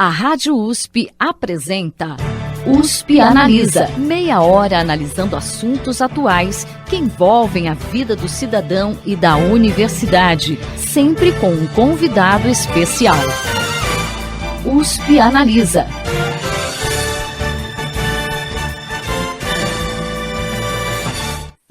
A Rádio USP apresenta USP Analisa. Meia hora analisando assuntos atuais que envolvem a vida do cidadão e da universidade, sempre com um convidado especial. USP Analisa.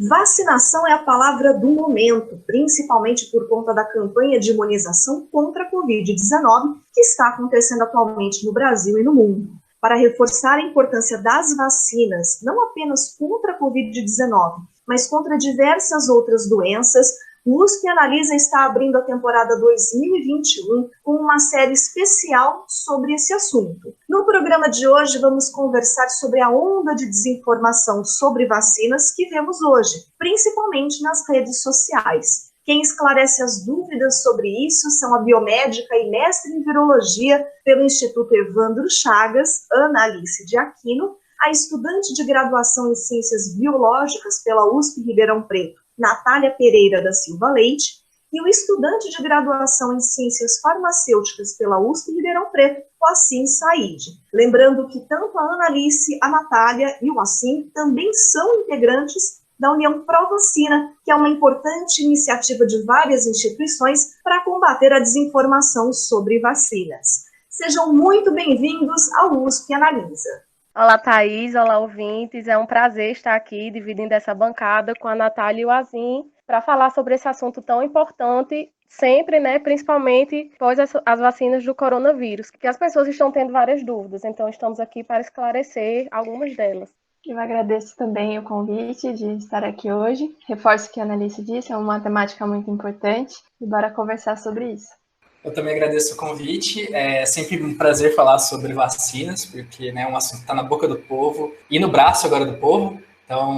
Vacinação é a palavra do momento, principalmente por conta da campanha de imunização contra a Covid-19 que está acontecendo atualmente no Brasil e no mundo. Para reforçar a importância das vacinas, não apenas contra a Covid-19, mas contra diversas outras doenças, o USP Analisa está abrindo a temporada 2021 com uma série especial sobre esse assunto. No programa de hoje, vamos conversar sobre a onda de desinformação sobre vacinas que vemos hoje, principalmente nas redes sociais. Quem esclarece as dúvidas sobre isso são a biomédica e mestre em virologia pelo Instituto Evandro Chagas, Ana Alice de Aquino, a estudante de graduação em Ciências Biológicas pela USP Ribeirão Preto, Natália Pereira da Silva Leite, e o estudante de graduação em Ciências Farmacêuticas pela USP Ribeirão Preto, o Assim Said. Lembrando que tanto a Ana Alice, a Natália e o Assim também são integrantes da União Pró-Vacina, que é uma importante iniciativa de várias instituições para combater a desinformação sobre vacinas. Sejam muito bem-vindos ao USP Analisa. Olá, Thaís. Olá, ouvintes. É um prazer estar aqui dividindo essa bancada com a Natália e o Azim para falar sobre esse assunto tão importante, sempre, principalmente após as vacinas do coronavírus, que as pessoas estão tendo várias dúvidas. Então, estamos aqui para esclarecer algumas delas. Eu agradeço também o convite de estar aqui hoje. Reforço o que a Annalise disse, é uma temática muito importante e bora conversar sobre isso. Eu também agradeço o convite, é sempre um prazer falar sobre vacinas, porque é um assunto que está na boca do povo e no braço agora do povo, então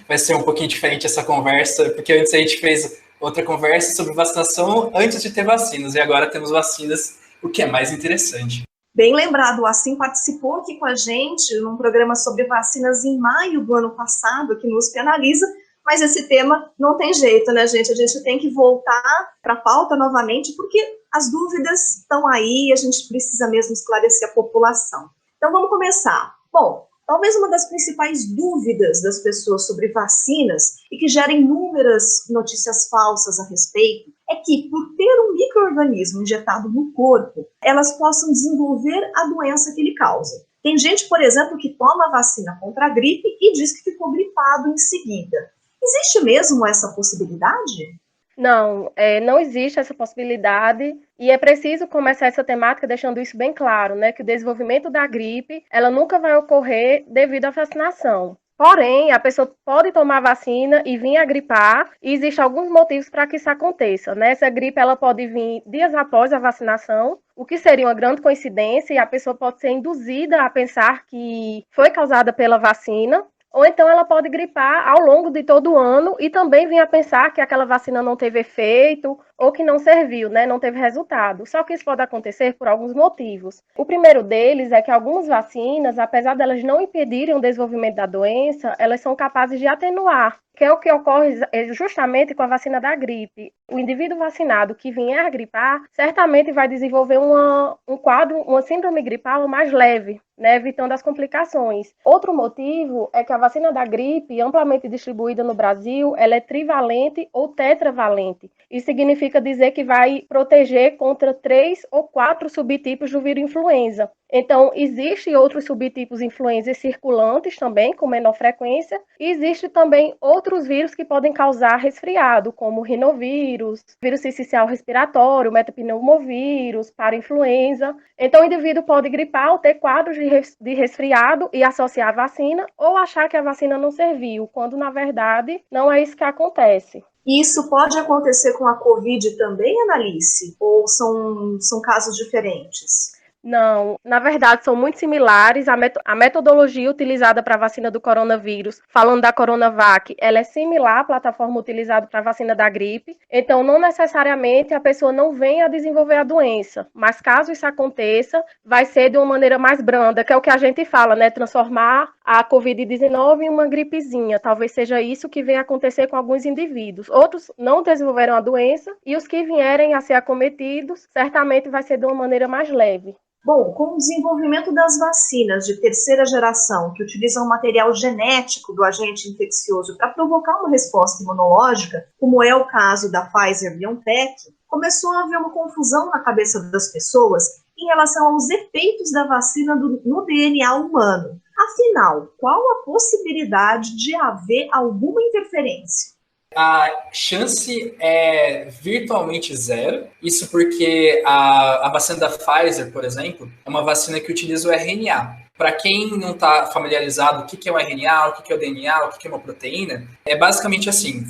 vai ser um pouquinho diferente essa conversa, porque antes a gente fez outra conversa sobre vacinação antes de ter vacinas, e agora temos vacinas, o que é mais interessante. Bem lembrado, o Assim participou aqui com a gente num programa sobre vacinas em maio do ano passado, aqui no USP Analisa, mas esse tema não tem jeito, né, gente? A gente tem que voltar para a pauta novamente, porque as dúvidas estão aí e a gente precisa mesmo esclarecer a população. Então, vamos começar. Bom, talvez uma das principais dúvidas das pessoas sobre vacinas e que gerem inúmeras notícias falsas a respeito é que, por ter um micro-organismo injetado no corpo, elas possam desenvolver a doença que ele causa. Tem gente, por exemplo, que toma a vacina contra a gripe e diz que ficou gripado em seguida. Existe mesmo essa possibilidade? Não, não existe essa possibilidade e é preciso começar essa temática deixando isso bem claro, que o desenvolvimento da gripe, ela nunca vai ocorrer devido à vacinação. Porém, a pessoa pode tomar vacina e vir a gripar, e existem alguns motivos para que isso aconteça. Essa gripe ela pode vir dias após a vacinação, o que seria uma grande coincidência, e a pessoa pode ser induzida a pensar que foi causada pela vacina, ou então ela pode gripar ao longo de todo o ano e também vir a pensar que aquela vacina não teve efeito ou que não serviu, não teve resultado. Só que isso pode acontecer por alguns motivos. O primeiro deles é que algumas vacinas, apesar de elas não impedirem o desenvolvimento da doença, elas são capazes de atenuar, que é o que ocorre justamente com a vacina da gripe. O indivíduo vacinado que vier a gripar, certamente vai desenvolver um quadro, uma síndrome gripal mais leve, evitando as complicações. Outro motivo é que a vacina da gripe, amplamente distribuída no Brasil, ela é trivalente ou tetravalente. Isso significa dizer que vai proteger contra 3 ou 4 subtipos do vírus influenza. Então, existem outros subtipos influenza circulantes também, com menor frequência, e existem também outros vírus que podem causar resfriado, como o rinovírus, vírus sincicial respiratório, metapneumovírus, parainfluenza. Então, o indivíduo pode gripar ou ter quadros de resfriado e associar a vacina, ou achar que a vacina não serviu, quando, na verdade, não é isso que acontece. Isso pode acontecer com a Covid também, Annalise? Ou são casos diferentes? Não, na verdade são muito similares. A metodologia utilizada para a vacina do coronavírus, falando da Coronavac, ela é similar à plataforma utilizada para a vacina da gripe. Então, não necessariamente a pessoa não venha a desenvolver a doença, mas caso isso aconteça, vai ser de uma maneira mais branda, que é o que a gente fala, transformar a Covid-19 em uma gripezinha. Talvez seja isso que venha a acontecer com alguns indivíduos. Outros não desenvolveram a doença e os que vierem a ser acometidos, certamente vai ser de uma maneira mais leve. Bom, com o desenvolvimento das vacinas de terceira geração, que utilizam o material genético do agente infeccioso para provocar uma resposta imunológica, como é o caso da Pfizer-BioNTech, começou a haver uma confusão na cabeça das pessoas em relação aos efeitos da vacina no DNA humano. Afinal, qual a possibilidade de haver alguma interferência? A chance é virtualmente zero. Isso porque a vacina da Pfizer, por exemplo, é uma vacina que utiliza o RNA. Para quem não está familiarizado, o que é o RNA, o que é o DNA, o que é uma proteína, é basicamente assim,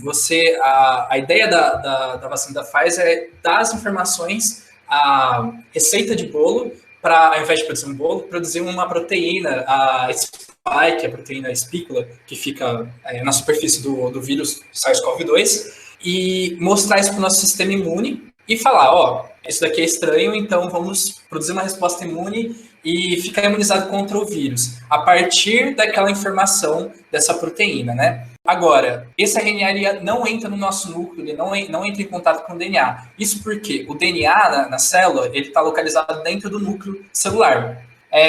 a ideia da vacina da Pfizer é dar as informações, a receita de bolo, para, ao invés de produzir um bolo, produzir uma proteína, a spike, a proteína espícula, que fica na superfície do vírus SARS-CoV-2, e mostrar isso para o nosso sistema imune e falar, ó, isso daqui é estranho, então vamos produzir uma resposta imune e ficar imunizado contra o vírus, a partir daquela informação dessa proteína, né? Agora, esse RNA ele não entra no nosso núcleo, ele não entra em contato com o DNA. Isso porque o DNA na célula, ele está localizado dentro do núcleo celular.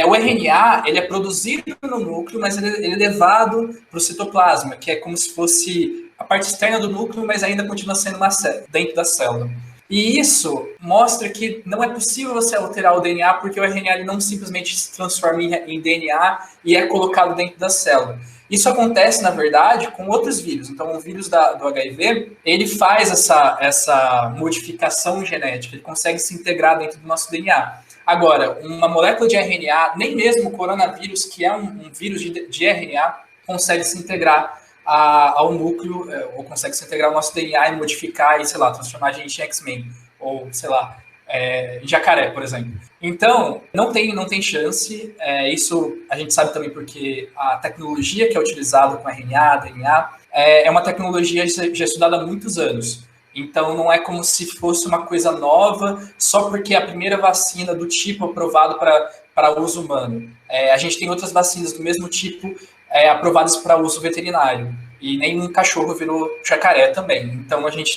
O RNA ele é produzido no núcleo, mas ele é levado para o citoplasma, que é como se fosse a parte externa do núcleo, mas ainda continua sendo uma célula, dentro da célula. E isso mostra que não é possível você alterar o DNA, porque o RNA ele não simplesmente se transforma em DNA e é colocado dentro da célula. Isso acontece, na verdade, com outros vírus. Então, o vírus do HIV, ele faz essa modificação genética, ele consegue se integrar dentro do nosso DNA. Agora, uma molécula de RNA, nem mesmo o coronavírus, que é um vírus de RNA, consegue se integrar ao núcleo, ou consegue se integrar ao nosso DNA e modificar e, sei lá, transformar a gente em X-Men, ou, sei lá, em jacaré, por exemplo. Então, não tem chance. Isso a gente sabe também porque a tecnologia que é utilizada com RNA, DNA, é uma tecnologia já estudada há muitos anos. Então, não é como se fosse uma coisa nova, só porque é a primeira vacina do tipo aprovado para uso humano. A gente tem outras vacinas do mesmo tipo aprovadas para uso veterinário. E nenhum cachorro virou jacaré também. Então, a gente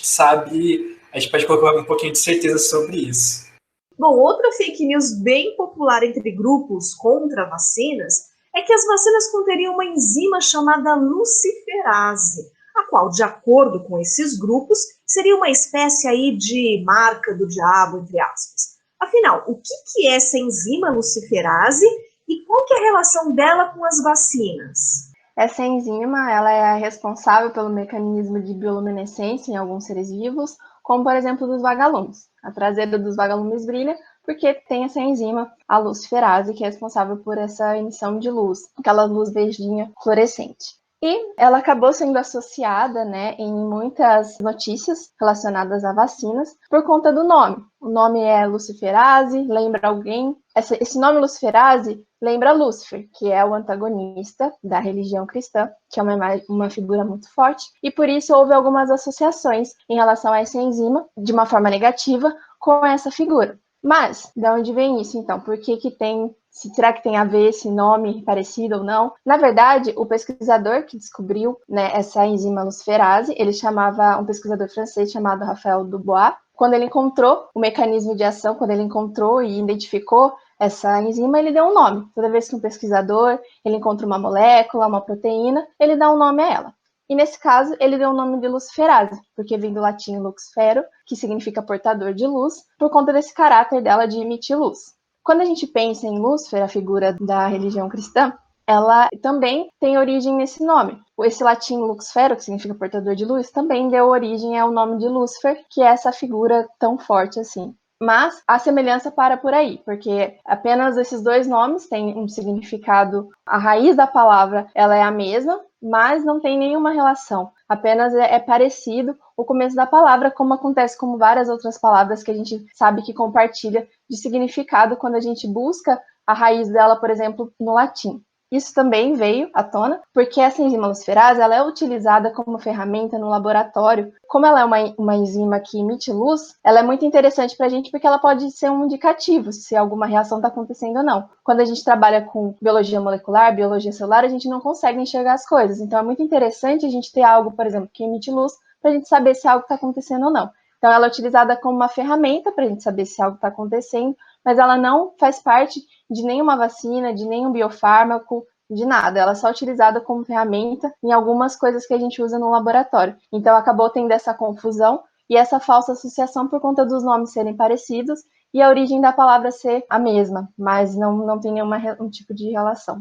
pode colocar um pouquinho de certeza sobre isso. Bom, outra fake news bem popular entre grupos contra vacinas é que as vacinas conteriam uma enzima chamada luciferase, a qual, de acordo com esses grupos, seria uma espécie aí de marca do diabo, entre aspas. Afinal, o que é essa enzima luciferase e qual que é a relação dela com as vacinas? Essa enzima ela é responsável pelo mecanismo de bioluminescência em alguns seres vivos, como, por exemplo, dos vagalumes. A traseira dos vagalumes brilha porque tem essa enzima, a luciferase, que é responsável por essa emissão de luz, aquela luz verdinha fluorescente. E ela acabou sendo associada, né, em muitas notícias relacionadas a vacinas por conta do nome. O nome é luciferase, lembra alguém? Esse nome luciferase lembra Lúcifer, que é o antagonista da religião cristã, que é uma figura muito forte, e por isso houve algumas associações em relação a essa enzima, de uma forma negativa, com essa figura. Mas, de onde vem isso, então? Por que tem... Será que tem a ver esse nome parecido ou não? Na verdade, o pesquisador que descobriu, né, essa enzima luciferase, ele chamava um pesquisador francês chamado Raphael Dubois. Quando ele encontrou o mecanismo de ação, quando ele encontrou e identificou essa enzima, ele deu um nome. Toda vez que um pesquisador ele encontra uma molécula, uma proteína, ele dá um nome a ela. E nesse caso, ele deu o nome de luciferase, porque vem do latim luxfero, que significa portador de luz, por conta desse caráter dela de emitir luz. Quando a gente pensa em Lúcifer, a figura da religião cristã, ela também tem origem nesse nome. Esse latim luxfero, que significa portador de luz, também deu origem ao nome de Lúcifer, que é essa figura tão forte assim. Mas a semelhança para por aí, porque apenas esses dois nomes têm um significado, a raiz da palavra ela é a mesma, mas não tem nenhuma relação, apenas é parecido o começo da palavra, como acontece com várias outras palavras que a gente sabe que compartilha de significado quando a gente busca a raiz dela, por exemplo, no latim. Isso também veio à tona, porque essa enzima luciferase ela é utilizada como ferramenta no laboratório. Como ela é uma enzima que emite luz, ela é muito interessante para a gente porque ela pode ser um indicativo se alguma reação está acontecendo ou não. Quando a gente trabalha com biologia molecular, biologia celular, a gente não consegue enxergar as coisas. Então é muito interessante a gente ter algo, por exemplo, que emite luz para a gente saber se algo está acontecendo ou não. Então ela é utilizada como uma ferramenta para a gente saber se algo está acontecendo, mas ela não faz parte de nenhuma vacina, de nenhum biofármaco, de nada. Ela é só utilizada como ferramenta em algumas coisas que a gente usa no laboratório. Então, acabou tendo essa confusão e essa falsa associação por conta dos nomes serem parecidos e a origem da palavra ser a mesma, mas não tem nenhum tipo de relação.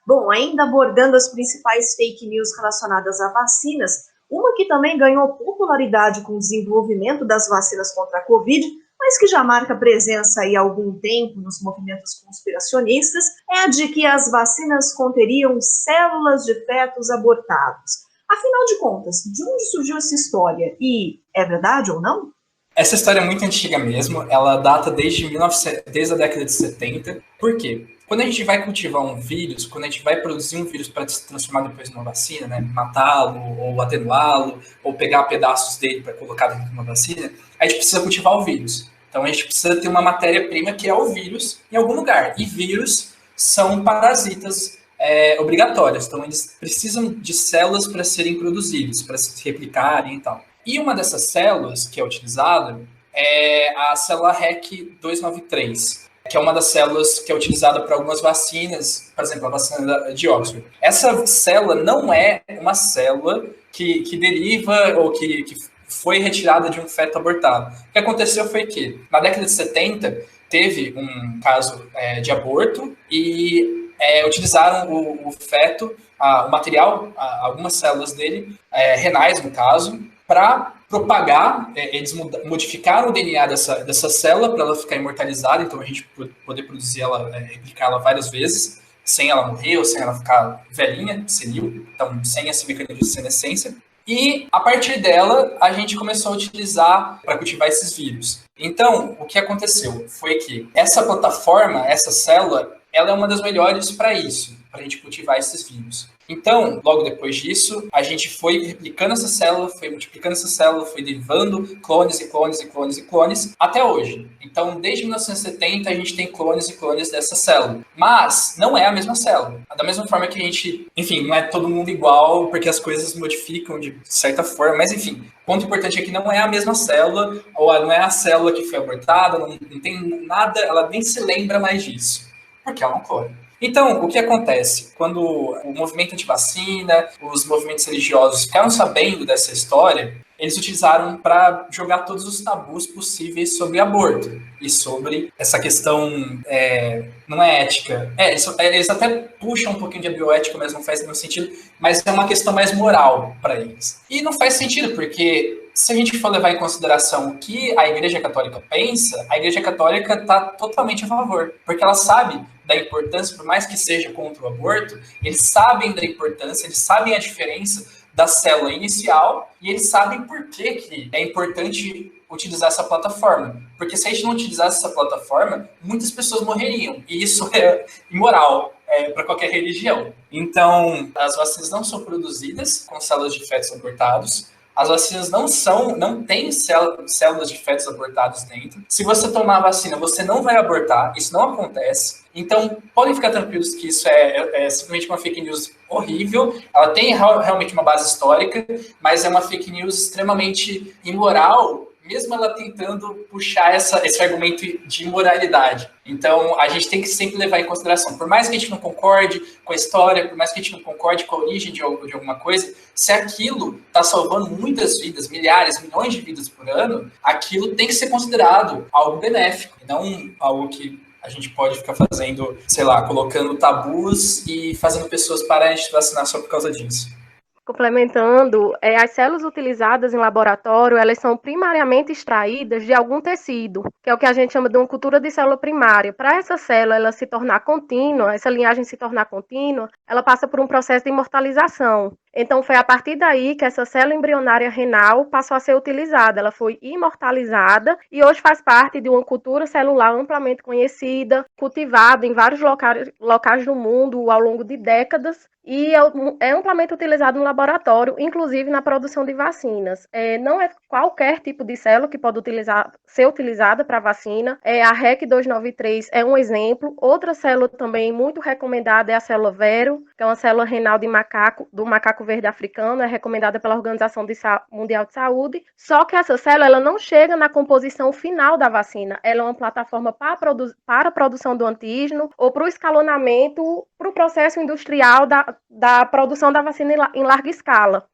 Bom, ainda abordando as principais fake news relacionadas a vacinas, uma que também ganhou popularidade com o desenvolvimento das vacinas contra a Covid, mas que já marca presença aí há algum tempo nos movimentos conspiracionistas, é a de que as vacinas conteriam células de fetos abortados. Afinal de contas, de onde surgiu essa história? E é verdade ou não? Essa história é muito antiga mesmo, ela data desde a década de 70. Por quê? Quando a gente vai cultivar um vírus, quando a gente vai produzir um vírus para se transformar depois numa vacina, né, matá-lo, ou atenuá-lo, ou pegar pedaços dele para colocar dentro de uma vacina, a gente precisa cultivar o vírus. Então a gente precisa ter uma matéria-prima que é o vírus em algum lugar. E vírus são parasitas obrigatórios, então eles precisam de células para serem produzidos, para se replicarem e tal. E uma dessas células que é utilizada é a célula REC-293, que é uma das células que é utilizada para algumas vacinas, por exemplo, a vacina de Oxford. Essa célula não é uma célula que deriva ou que foi retirada de um feto abortado. O que aconteceu foi que, na década de 70, teve um caso de aborto e utilizaram o feto, o material, algumas células dele, renais no caso, para propagar, eles modificaram o DNA dessa célula para ela ficar imortalizada, então a gente poder produzir ela, replicar ela várias vezes, sem ela morrer ou sem ela ficar velhinha, senil, então sem esse mecanismo de senescência. E a partir dela, a gente começou a utilizar para cultivar esses vírus. Então, o que aconteceu foi que essa plataforma, essa célula, ela é uma das melhores para isso, para a gente cultivar esses vírus. Então, logo depois disso, a gente foi replicando essa célula, foi multiplicando essa célula, foi derivando clones e clones e clones e clones, até hoje. Então, desde 1970, a gente tem clones e clones dessa célula. Mas não é a mesma célula. Da mesma forma que a gente, enfim, não é todo mundo igual, porque as coisas modificam de certa forma, mas enfim, o ponto importante é que não é a mesma célula, ou não é a célula que foi abortada, não tem nada, ela nem se lembra mais disso, porque é um clone. Então, o que acontece? Quando o movimento antivacina, os movimentos religiosos ficaram sabendo dessa história, eles utilizaram para jogar todos os tabus possíveis sobre aborto e sobre essa questão, não é ética. Eles até puxam um pouquinho de bioética, mas não faz nenhum sentido, mas é uma questão mais moral para eles. E não faz sentido, porque se a gente for levar em consideração o que a Igreja Católica pensa, a Igreja Católica está totalmente a favor, porque ela sabe da importância, por mais que seja contra o aborto, eles sabem da importância, eles sabem a diferença da célula inicial e eles sabem por que é importante utilizar essa plataforma. Porque se a gente não utilizasse essa plataforma, muitas pessoas morreriam. E isso é imoral para qualquer religião. Então, as vacinas não são produzidas com células de fetos abortados. As vacinas não têm células de fetos abortados dentro. Se você tomar a vacina, você não vai abortar. Isso não acontece. Então, podem ficar tranquilos que isso é simplesmente uma fake news horrível. Ela tem realmente uma base histórica, mas é uma fake news extremamente imoral, mesmo ela tentando puxar esse argumento de imoralidade. Então, a gente tem que sempre levar em consideração, por mais que a gente não concorde com a história, por mais que a gente não concorde com a origem de alguma coisa, se aquilo está salvando muitas vidas, milhares, milhões de vidas por ano, aquilo tem que ser considerado algo benéfico, e não algo que a gente pode ficar fazendo, sei lá, colocando tabus e fazendo pessoas pararem de vacinar só por causa disso. Complementando, as células utilizadas em laboratório, elas são primariamente extraídas de algum tecido, que é o que a gente chama de uma cultura de célula primária. Para essa célula ela se tornar contínua, essa linhagem se tornar contínua, ela passa por um processo de imortalização. Então, foi a partir daí que essa célula embrionária renal passou a ser utilizada. Ela foi imortalizada e hoje faz parte de uma cultura celular amplamente conhecida, cultivada em vários locais do mundo ao longo de décadas e é amplamente utilizado no laboratório, inclusive na produção de vacinas. Não é qualquer tipo de célula que pode ser utilizada para vacina. A REC 293 é um exemplo. Outra célula também muito recomendada é a célula Vero, que é uma célula renal do macaco verde africano, é recomendada pela Organização Mundial de Saúde. Só que essa célula ela não chega na composição final da vacina. Ela é uma plataforma para a produção do antígeno ou para o escalonamento, para o processo industrial da produção da vacina em larga escala.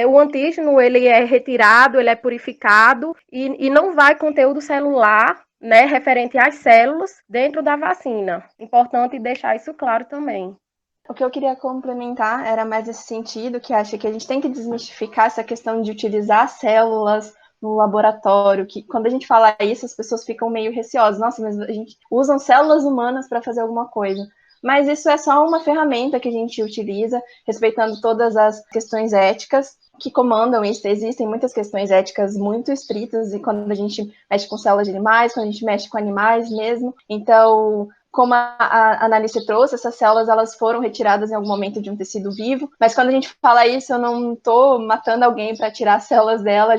O antígeno ele é retirado, ele é purificado e não vai conteúdo celular, né, referente às células dentro da vacina. Importante deixar isso claro também. O que eu queria complementar era mais nesse sentido, que acho que a gente tem que desmistificar essa questão de utilizar células no laboratório, que quando a gente fala isso, as pessoas ficam meio receosas. Nossa, mas a gente usa células humanas para fazer alguma coisa. Mas isso é só uma ferramenta que a gente utiliza, respeitando todas as questões éticas que comandam isso. Existem muitas questões éticas muito estritas, e quando a gente mexe com células de animais, quando a gente mexe com animais mesmo. Então, como a Analice trouxe, essas células elas foram retiradas em algum momento de um tecido vivo, mas quando a gente fala isso, eu não estou matando alguém para tirar as células dela,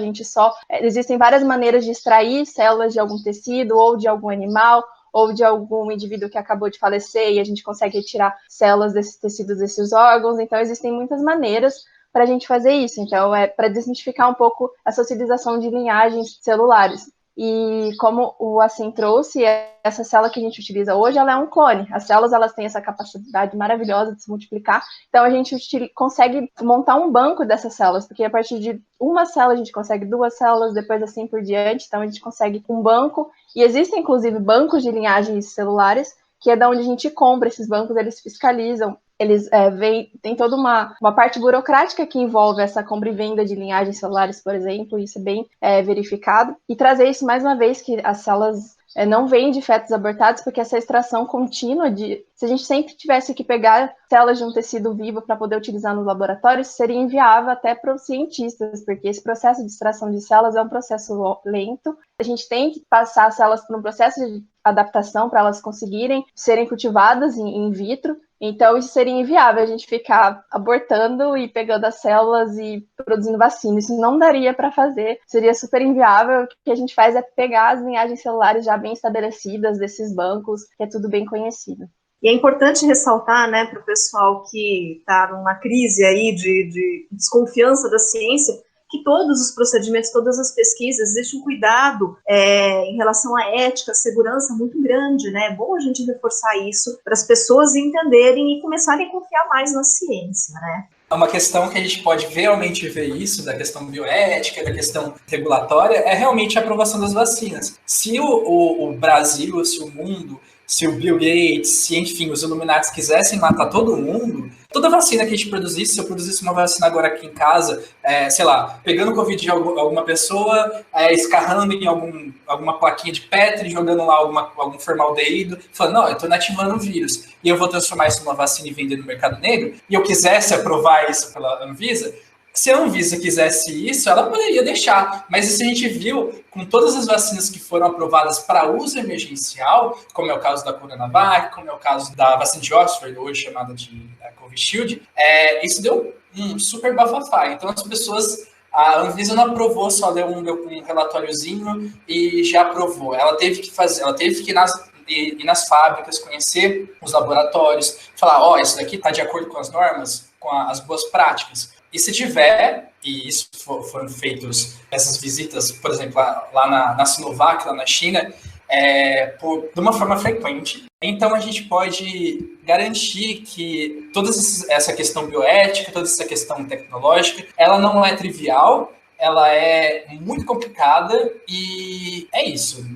existem várias maneiras de extrair células de algum tecido ou de algum animal, ou de algum indivíduo que acabou de falecer, e a gente consegue retirar células desses tecidos, desses órgãos. Então, existem muitas maneiras para a gente fazer isso. Então, é para desmistificar um pouco essa utilização de linhagens celulares. E como o Assim trouxe, essa célula que a gente utiliza hoje, ela é um clone. As células, elas têm essa capacidade maravilhosa de se multiplicar. Então, a gente consegue montar um banco dessas células, porque a partir de uma célula, a gente consegue 2 células, depois assim por diante. Então, a gente consegue um banco. E existem, inclusive, bancos de linhagens celulares, que é da onde a gente compra esses bancos, eles fiscalizam. Eles tem toda uma parte burocrática que envolve essa compra e venda de linhagens celulares, por exemplo, isso é bem verificado. E trazer isso mais uma vez, que as células não vêm de fetos abortados, porque essa extração contínua se a gente sempre tivesse que pegar células de um tecido vivo para poder utilizar nos laboratórios, seria inviável até para os cientistas, porque esse processo de extração de células é um processo lento. A gente tem que passar as células por um processo de adaptação para elas conseguirem serem cultivadas in vitro. Então, isso seria inviável, a gente ficar abortando e pegando as células e produzindo vacina. Isso não daria para fazer, seria super inviável. O que a gente faz é pegar as linhagens celulares já bem estabelecidas desses bancos, que é tudo bem conhecido. E é importante ressaltar, né, para o pessoal que está numa crise aí de desconfiança da ciência, que todos os procedimentos, todas as pesquisas, existe um cuidado em relação à ética, à segurança muito grande, né? É bom a gente reforçar isso para as pessoas entenderem e começarem a confiar mais na ciência, né? Uma questão que a gente pode realmente ver isso, da questão bioética, da questão regulatória, é realmente a aprovação das vacinas. Se o Brasil, se o mundo, se o Bill Gates, se, enfim, os Illuminati quisessem matar todo mundo, toda vacina que a gente produzisse, se eu produzisse uma vacina agora aqui em casa, sei lá, pegando o Covid de alguma pessoa, escarrando em alguma plaquinha de Petri, jogando lá algum formaldeído, falando, não, eu estou inativando o vírus, e eu vou transformar isso numa vacina e vender no mercado negro, e eu quisesse aprovar isso pela Anvisa, se a Anvisa quisesse isso, ela poderia deixar. Mas isso a gente viu com todas as vacinas que foram aprovadas para uso emergencial, como é o caso da Coronavac, como é o caso da vacina de Oxford, hoje chamada de Covishield, isso deu um super bafafá. Então as pessoas, a Anvisa não aprovou, só deu um relatóriozinho e já aprovou. Ela teve que ir nas fábricas, conhecer os laboratórios, falar, isso daqui está de acordo com as normas, com as boas práticas. E se tiver, e isso foram feitos, essas visitas, por exemplo, lá na Sinovac, lá na China, de uma forma frequente, então a gente pode garantir que toda essa questão bioética, toda essa questão tecnológica, ela não é trivial, ela é muito complicada e é isso.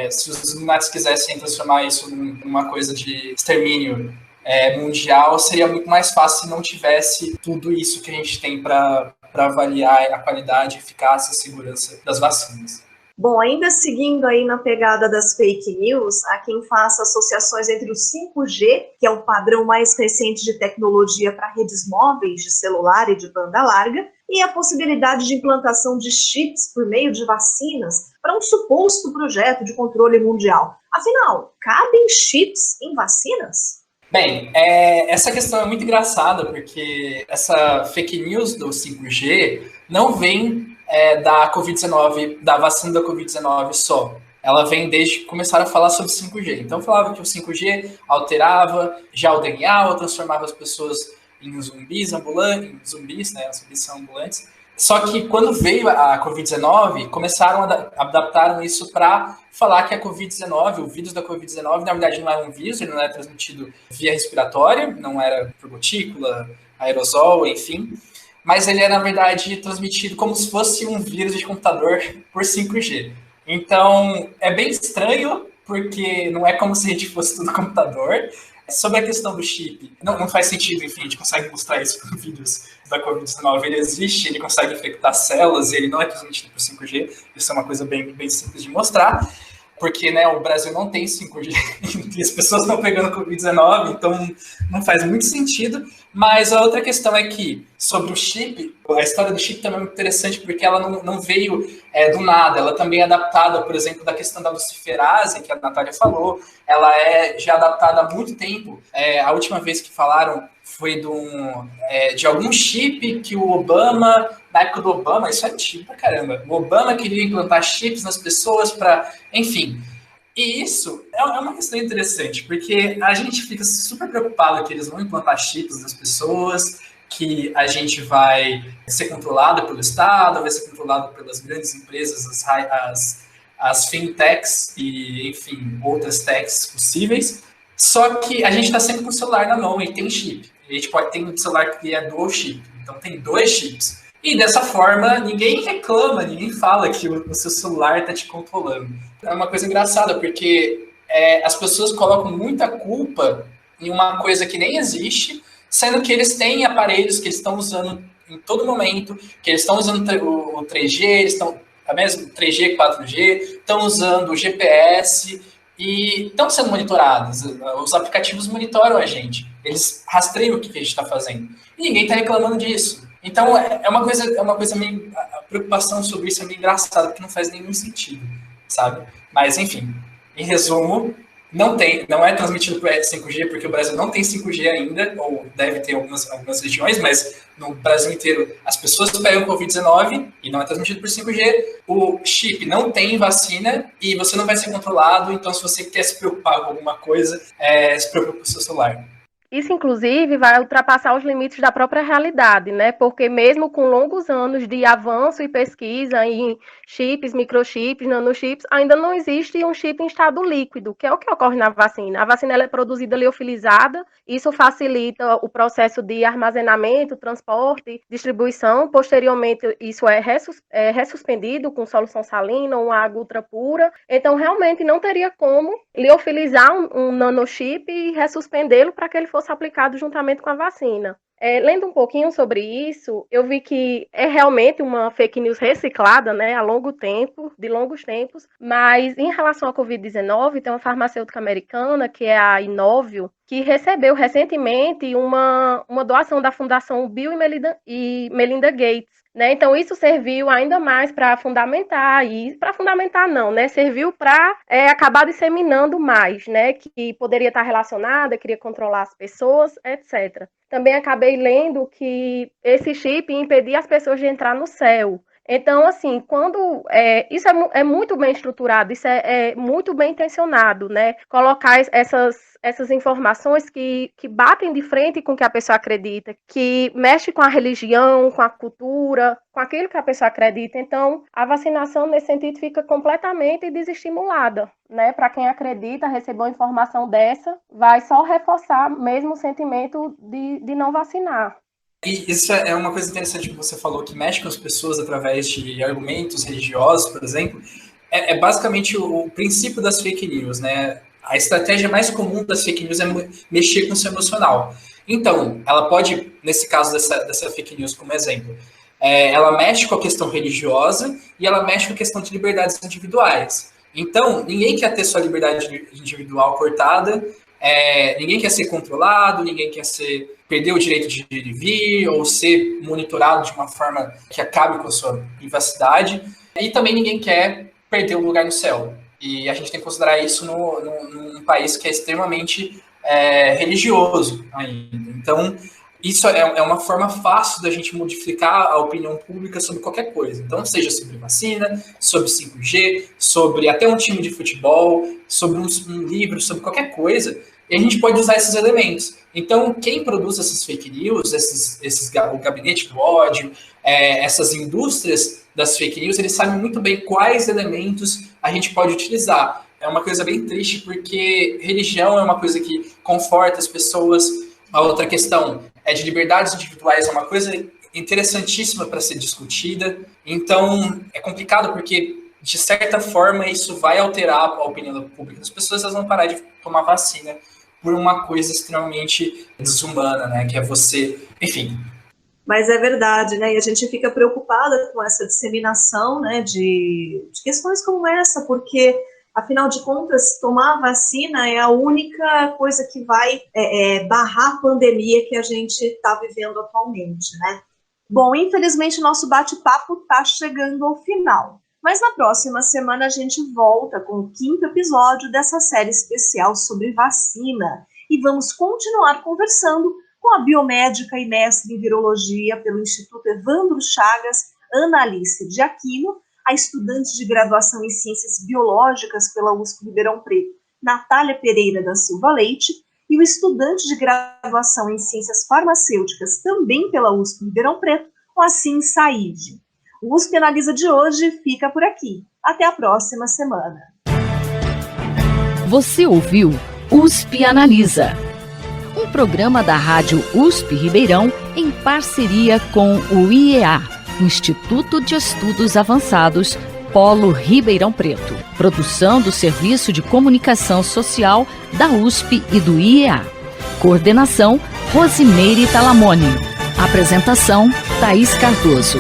Se os Illuminati quisessem transformar isso numa coisa de extermínio mundial, seria muito mais fácil se não tivesse tudo isso que a gente tem para avaliar a qualidade, eficácia e segurança das vacinas. Bom, ainda seguindo aí na pegada das fake news, há quem faça associações entre o 5G, que é o padrão mais recente de tecnologia para redes móveis de celular e de banda larga, e a possibilidade de implantação de chips por meio de vacinas para um suposto projeto de controle mundial. Afinal, cabem chips em vacinas? Bem, essa questão é muito engraçada, porque essa fake news do 5G não vem da Covid-19, da vacina da Covid-19 só. Ela vem desde que começaram a falar sobre 5G. Então, falava que o 5G alterava já o DNA, ou transformava as pessoas em zumbis ambulantes, zumbis, né? Os zumbis são ambulantes. Só que quando veio a Covid-19, adaptaram isso para falar que a Covid-19, o vírus da Covid-19, na verdade não era um vírus, ele não era transmitido via respiratória, não era por gotícula, aerosol, enfim, mas ele é, na verdade, transmitido como se fosse um vírus de computador por 5G. Então, é bem estranho, porque não é como se a gente fosse tudo computador. Sobre a questão do chip, não faz sentido, enfim, a gente consegue mostrar isso com vídeos da Covid-19, ele existe, ele consegue infectar células, ele não é transmitido por 5G, isso é uma coisa bem simples de mostrar, porque, né, o Brasil não tem 5G e as pessoas estão pegando Covid-19, então não faz muito sentido. Mas a outra questão é que, sobre o chip, a história do chip também é muito interessante, porque ela não veio do nada, ela também é adaptada, por exemplo, da questão da luciferase, que a Natália falou, ela é já adaptada há muito tempo. A última vez que falaram foi de algum chip que o Obama, na época do Obama, isso é antigo pra caramba, o Obama queria implantar chips nas pessoas para, enfim. E isso é uma questão interessante, porque a gente fica super preocupado que eles vão implantar chips nas pessoas, que a gente vai ser controlado pelo Estado, vai ser controlado pelas grandes empresas, as fintechs e, enfim, outras techs possíveis. Só que a gente está sempre com o celular na mão e tem chip. A gente pode ter um celular que é dual chip, então tem 2 chips. E dessa forma, ninguém reclama, ninguém fala que o seu celular está te controlando. É uma coisa engraçada, porque as pessoas colocam muita culpa em uma coisa que nem existe, sendo que eles têm aparelhos que eles estão usando em todo momento, que eles estão usando o 3G, eles estão, mesmo 3G, 4G, estão usando o GPS e estão sendo monitorados. Os aplicativos monitoram a gente, eles rastreiam o que a gente está fazendo. E ninguém está reclamando disso. Então, é uma coisa meio... A preocupação sobre isso é meio engraçada, porque não faz nenhum sentido, sabe? Mas, enfim, em resumo, não é transmitido por 5G, porque o Brasil não tem 5G ainda, ou deve ter algumas regiões, mas no Brasil inteiro as pessoas pegam Covid-19 e não é transmitido por 5G. O chip não tem vacina e você não vai ser controlado, então se você quer se preocupar com alguma coisa, se preocupe com o seu celular. Isso, inclusive, vai ultrapassar os limites da própria realidade, né? Porque mesmo com longos anos de avanço e pesquisa em chips, microchips, nanochips, ainda não existe um chip em estado líquido, que é o que ocorre na vacina. A vacina ela é produzida liofilizada, isso facilita o processo de armazenamento, transporte, distribuição. Posteriormente, isso é ressuspendido com solução salina ou uma água ultra pura. Então, realmente, não teria como liofilizar um nanochip e ressuspendê-lo para que ele fosse aplicado juntamente com a vacina. Lendo um pouquinho sobre isso, eu vi que é realmente uma fake news reciclada, né, de longos tempos, mas em relação à Covid-19, tem uma farmacêutica americana, que é a Inovio, que recebeu recentemente uma doação da Fundação Bill e Melinda Gates. Né? Então, isso serviu ainda mais para fundamentar, serviu para acabar disseminando mais, né? Que poderia estar relacionada, queria controlar as pessoas, etc. Também acabei lendo que esse chip impedia as pessoas de entrar no céu. Então, assim, quando isso é muito bem estruturado, isso é muito bem intencionado, né? Colocar essas informações que batem de frente com o que a pessoa acredita, que mexe com a religião, com a cultura, com aquilo que a pessoa acredita. Então, a vacinação, nesse sentido, fica completamente desestimulada, né? Para quem acredita, receber uma informação dessa, vai só reforçar mesmo o sentimento de não vacinar. E isso é uma coisa interessante que você falou, que mexe com as pessoas através de argumentos religiosos, por exemplo. É basicamente o princípio das fake news, né? A estratégia mais comum das fake news é mexer com o seu emocional. Então, ela pode, nesse caso dessa fake news como exemplo, ela mexe com a questão religiosa e ela mexe com a questão de liberdades individuais. Então, ninguém quer ter sua liberdade individual cortada, ninguém quer ser controlado, ninguém quer perder o direito de ir e vir ou ser monitorado de uma forma que acabe com a sua privacidade. E também ninguém quer perder um lugar no céu. E a gente tem que considerar isso num país que é extremamente religioso ainda. Então, isso é uma forma fácil da gente modificar a opinião pública sobre qualquer coisa. Então, seja sobre vacina, sobre 5G, sobre até um time de futebol, sobre um livro, sobre qualquer coisa, e a gente pode usar esses elementos. Então, quem produz essas fake news, o gabinete do ódio, essas indústrias das fake news, eles sabem muito bem quais elementos a gente pode utilizar. É uma coisa bem triste, porque religião é uma coisa que conforta as pessoas. A outra questão é de liberdades individuais, é uma coisa interessantíssima para ser discutida. Então, é complicado porque, de certa forma, isso vai alterar a opinião pública das pessoas, elas vão parar de tomar vacina por uma coisa extremamente desumana, né? Que é você... Enfim. Mas é verdade, né? E a gente fica preocupada com essa disseminação, né, de questões como essa, porque, afinal de contas, tomar a vacina é a única coisa que vai barrar a pandemia que a gente está vivendo atualmente, né? Bom, infelizmente, o nosso bate-papo está chegando ao final. Mas na próxima semana a gente volta com o 5º episódio dessa série especial sobre vacina. E vamos continuar conversando com a biomédica e mestre em virologia pelo Instituto Evandro Chagas, Ana Alice de Aquino, a estudante de graduação em Ciências Biológicas pela USP Ribeirão Preto, Natália Pereira da Silva Leite, e o estudante de graduação em Ciências Farmacêuticas, também pela USP Ribeirão Preto, Wassim Said. O USP Analisa de hoje fica por aqui. Até a próxima semana. Você ouviu USP Analisa, um programa da Rádio USP Ribeirão em parceria com o IEA, Instituto de Estudos Avançados, Polo Ribeirão Preto. Produção do Serviço de Comunicação Social da USP e do IEA. Coordenação, Rosimeire Talamone. Apresentação, Thaís Cardoso.